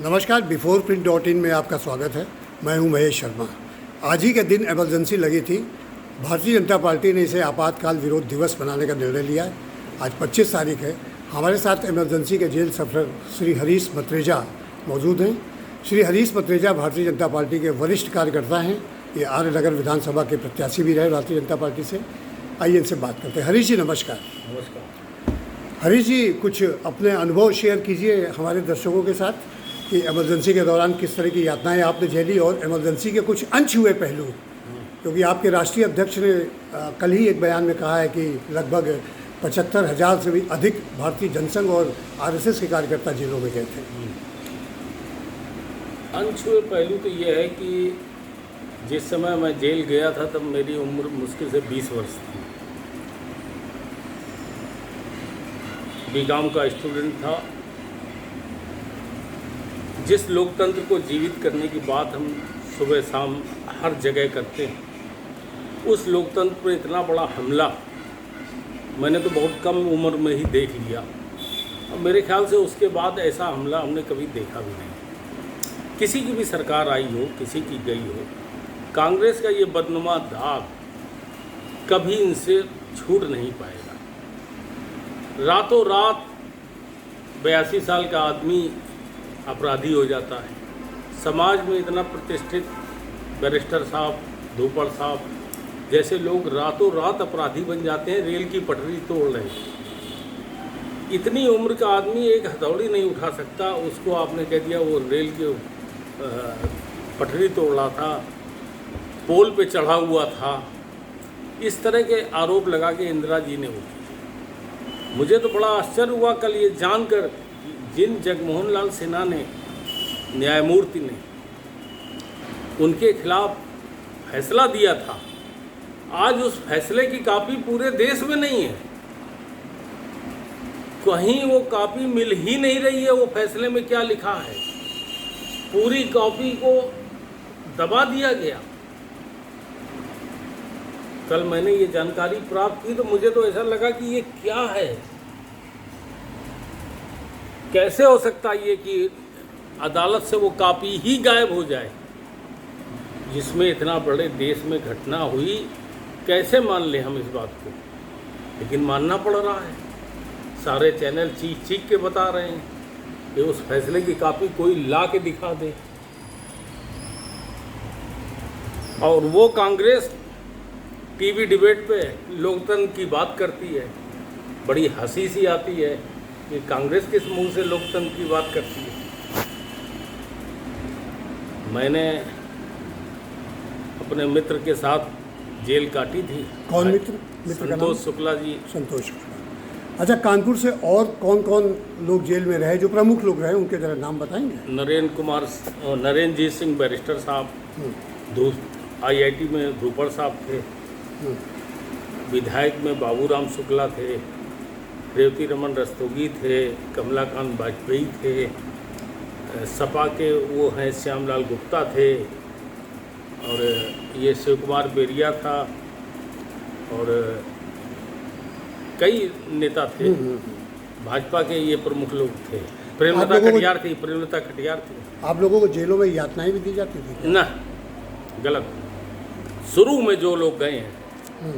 नमस्कार, बिफोर प्रिंट.इन में आपका स्वागत है। मैं हूं महेश शर्मा। आज ही के दिन इमरजेंसी लगी थी। भारतीय जनता पार्टी ने इसे आपातकाल विरोध दिवस मनाने का निर्णय लिया है। आज 25 तारीख है। हमारे साथ इमरजेंसी के जेल सफर श्री हरीश मत्रेजा मौजूद हैं। श्री हरीश मत्रेजा भारतीय जनता पार्टी के वरिष्ठ कार्यकर्ता हैं। ये आर्यनगर विधानसभा के प्रत्याशी भी रहे भारतीय जनता पार्टी से। आइए इनसे बात करते हैं। हरीश जी नमस्कार। नमस्कार। हरीश जी, कुछ अपने अनुभव शेयर कीजिए हमारे दर्शकों के साथ कि इमरजेंसी के दौरान किस तरह की यातनाएं आपने झेली और इमरजेंसी के कुछ अनछुए पहलू, क्योंकि आपके राष्ट्रीय अध्यक्ष ने कल ही एक बयान में कहा है कि लगभग 75,000 से भी अधिक भारतीय जनसंघ और आरएसएस के कार्यकर्ता जेलों में गए थे। अनछुए पहलू तो ये है कि जिस समय मैं जेल गया था तब मेरी उम्र मुश्किल से 20 वर्ष थी। बीकॉम का स्टूडेंट था। जिस लोकतंत्र को जीवित करने की बात हम सुबह शाम हर जगह करते हैं, उस लोकतंत्र पर इतना बड़ा हमला मैंने तो बहुत कम उम्र में ही देख लिया और मेरे ख्याल से उसके बाद ऐसा हमला हमने कभी देखा भी नहीं। किसी की भी सरकार आई हो, किसी की गई हो, कांग्रेस का ये बदनुमा दाग कभी इनसे छूट नहीं पाएगा। रातों रात 82 साल का आदमी अपराधी हो जाता है। समाज में इतना प्रतिष्ठित बैरिस्टर साहब, धूपड़ साहब जैसे लोग रातों रात अपराधी बन जाते हैं, रेल की पटरी तोड़ रहे हैं। इतनी उम्र का आदमी एक हथौड़ी नहीं उठा सकता, उसको आपने कह दिया वो रेल के पटरी तोड़ रहा था, पोल पे चढ़ा हुआ था। इस तरह के आरोप लगा के इंदिरा जी ने वो किया। मुझे तो बड़ा आश्चर्य हुआ कल ये जानकर, जिन जगमोहन लाल सिन्हा ने, न्यायमूर्ति ने उनके खिलाफ फैसला दिया था, आज उस फैसले की कॉपी पूरे देश में नहीं है। कहीं वो कॉपी मिल ही नहीं रही है। वो फैसले में क्या लिखा है, पूरी कॉपी को दबा दिया गया। कल मैंने ये जानकारी प्राप्त की तो मुझे तो ऐसा लगा कि ये क्या है। कैसे हो सकता है ये कि अदालत से वो कॉपी ही गायब हो जाए, जिसमें इतना बड़े देश में घटना हुई। कैसे मान ले हम इस बात को, लेकिन मानना पड़ रहा है। सारे चैनल चीख चीख के बता रहे हैं कि उस फैसले की कॉपी कोई ला के दिखा दे। और वो कांग्रेस टीवी डिबेट पे लोकतंत्र की बात करती है। बड़ी हंसी सी आती है कि कांग्रेस किस मुंह से लोकतंत्र की बात करती है। मैंने अपने मित्र के साथ जेल काटी थी। कौन मित्र? संतोष शुक्ला जी। संतोष शुक्ला। अच्छा, कानपुर से और कौन कौन लोग जेल में रहे, जो प्रमुख लोग रहे, उनके जरा नाम बताएंगे? नरेंद्र जीत सिंह बैरिस्टर साहब, IIT में धूपड़ साहब थे, विधायक में बाबूराम शुक्ला थे, रेवती रमन रस्तोगी थे, कमलाकांत वाजपेयी थे, सपा के वो हैं श्यामलाल गुप्ता थे, और ये शिव कुमार बेरिया था, और कई नेता थे। भाजपा के ये प्रमुख लोग थे। प्रेमलता कटियार थी। आप लोगों को जेलों में यातनाएं भी दी जाती थी? ना, गलत। शुरू में जो लोग गए हैं,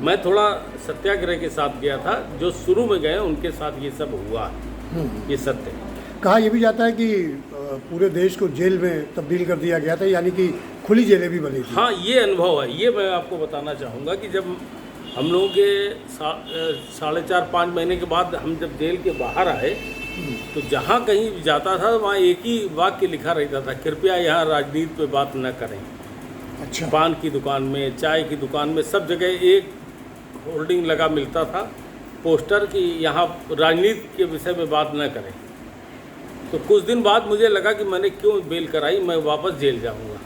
मैं थोड़ा सत्याग्रह के साथ गया था, जो शुरू में गए उनके साथ ये सब हुआ, ये सत्य। कहा यह भी जाता है कि पूरे देश को जेल में तब्दील कर दिया गया था, यानी कि खुली जेलें भी बनी थी। हाँ, ये अनुभव है। ये मैं आपको बताना चाहूँगा कि जब हम लोगों के 4.5-5 महीने के बाद हम जब जेल के बाहर आए, तो जहाँ कहीं जाता था वहाँ एक ही वाक्य लिखा रहता था, कृपया यहाँ राजनीति पे बात न करें। अच्छा। पान की दुकान में, चाय की दुकान में, सब जगह एक होर्डिंग लगा मिलता था, पोस्टर कि यहाँ राजनीति के विषय में बात न करें। तो कुछ दिन बाद मुझे लगा कि मैंने क्यों बेल कराई, मैं वापस जेल जाऊँगा।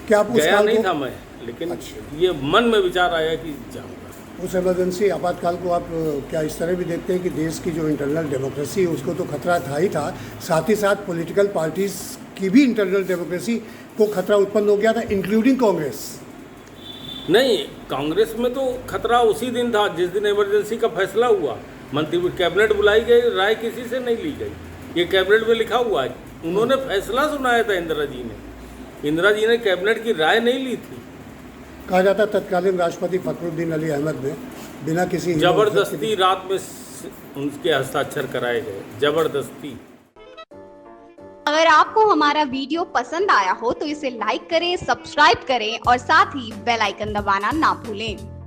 क्या आप गया नहीं था मैं, लेकिन ये मन में विचार आया कि जाऊँगा। उस इमरजेंसी आपातकाल को आप क्या इस तरह भी देखते हैं कि देश की जो इंटरनल डेमोक्रेसी है उसको तो खतरा था ही था, साथ ही साथ पॉलिटिकल पार्टीज़ की भी इंटरनल डेमोक्रेसी को खतरा उत्पन्न हो गया था, इंक्लूडिंग कांग्रेस? नहीं, कांग्रेस में तो खतरा उसी दिन था जिस दिन इमरजेंसी का फैसला हुआ। मंत्री कैबिनेट बुलाई गई, राय किसी से नहीं ली गई। ये कैबिनेट में लिखा हुआ है उन्होंने फैसला सुनाया था इंदिरा जी ने। इंदिरा जी ने कैबिनेट की राय नहीं ली थी। कहा जाता है तत्कालीन राष्ट्रपति फखरुद्दीन अली अहमद ने बिना किसी जबरदस्ती रात में उनके हस्ताक्षर कराए गए, जबरदस्ती। अगर आपको हमारा वीडियो पसंद आया हो तो इसे लाइक करें, सब्सक्राइब करें और साथ ही बेल आइकन दबाना ना भूलें।